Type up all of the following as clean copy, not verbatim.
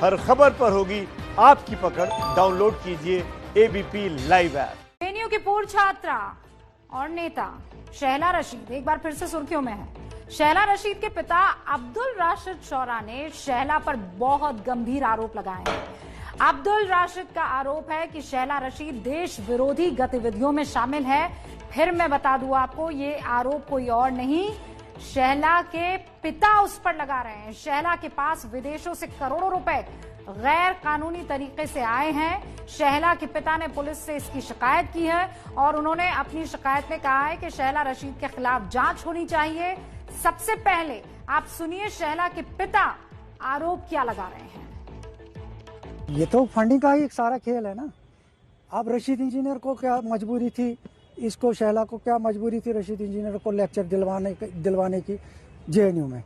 हर खबर पर होगी आपकी पकड़। डाउनलोड कीजिए एबीपी लाइव ऐप। जेएनयू की पूर्व छात्रा और नेता शहला रशीद एक बार फिर से सुर्खियों में है। शहला रशीद के पिता अब्दुल राशिद शौरा ने शहला पर बहुत गंभीर आरोप लगाए हैं। अब्दुल राशिद का आरोप है कि शहला रशीद देश विरोधी गतिविधियों में शामिल है। फिर मैं बता दूं आपको, ये आरोप कोई और नहीं, शहला के पिता उस पर लगा रहे हैं। शहला के पास विदेशों से करोड़ों रुपए गैर कानूनी तरीके से आए हैं। शहला के पिता ने पुलिस से इसकी शिकायत की है और उन्होंने अपनी शिकायत में कहा है कि शहला रशीद के खिलाफ जांच होनी चाहिए। सबसे पहले आप सुनिए शहला के पिता आरोप क्या लगा रहे हैं। ये तो फंडिंग का ही एक सारा खेल है ना। अब रशीद इंजीनियर को क्या मजबूरी थी, इसको शहला को क्या मजबूरी थी रशीद इंजीनियर को लेक्चर दिलवाने की जेएनयू में,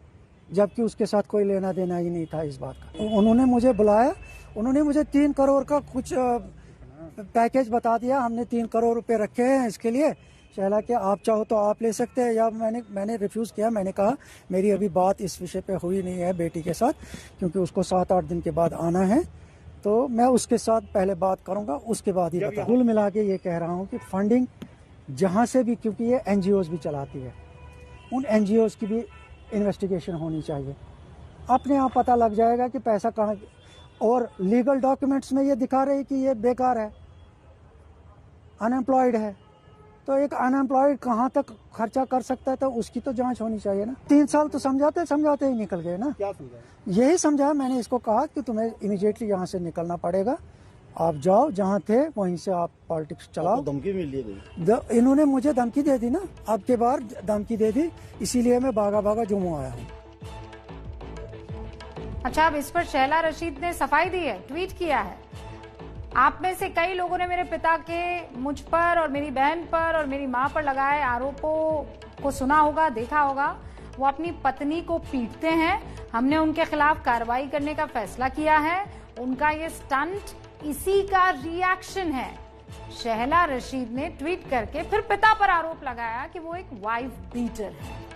जबकि उसके साथ कोई लेना देना ही नहीं था इस बात का। उन्होंने मुझे बुलाया, उन्होंने मुझे 3 करोड़ का कुछ पैकेज बता दिया, हमने 3 करोड़ रुपए रखे हैं इसके लिए। शहला के आप चाहो तो आप ले सकते हैं, या मैंने रिफ्यूज किया। मैंने कहा मेरी अभी बात इस विषय पे हुई नहीं है बेटी के साथ, क्योंकि उसको 7-8 दिन के बाद आना है, तो मैं उसके साथ पहले बात करूंगा, उसके बाद ही बता। कुल मिला के ये कह रहा हूँ कि फंडिंग जहाँ से भी, क्योंकि ये एनजीओज भी चलाती है, उन एनजीओज की भी इन्वेस्टिगेशन होनी चाहिए। अपने आप पता लग जाएगा कि पैसा कहाँ, और लीगल डॉक्यूमेंट्स में ये दिखा रही कि ये बेकार है, अनएम्प्लॉयड है, तो एक अनएम्प्लॉयड कहाँ तक खर्चा कर सकता है, तो उसकी तो जांच होनी चाहिए ना। 3 साल तो समझाते ही निकल गए ना। क्या समझाया? यही समझाया मैंने इसको, कहा कि तुम्हें इमीडिएटली यहाँ से निकलना पड़ेगा, आप जाओ जहाँ थे वहीं से आप पॉलिटिक्स चलाओ। धमकी मिल रही। इन्होंने मुझे धमकी दे दी ना, अब के बार धमकी दे दी, इसीलिए मैं भागा जम्मू आया हूँ। अच्छा, अब इस पर शहला रशीद ने सफाई दी है, ट्वीट किया है। आप में से कई लोगों ने मेरे पिता के मुझ पर और मेरी बहन पर और मेरी मां पर लगाए आरोपों को सुना होगा, देखा होगा। वो अपनी पत्नी को पीटते हैं। हमने उनके खिलाफ कार्रवाई करने का फैसला किया है। उनका ये स्टंट इसी का रिएक्शन है। शहला रशीद ने ट्वीट करके फिर पिता पर आरोप लगाया कि वो एक वाइफ बीटर है।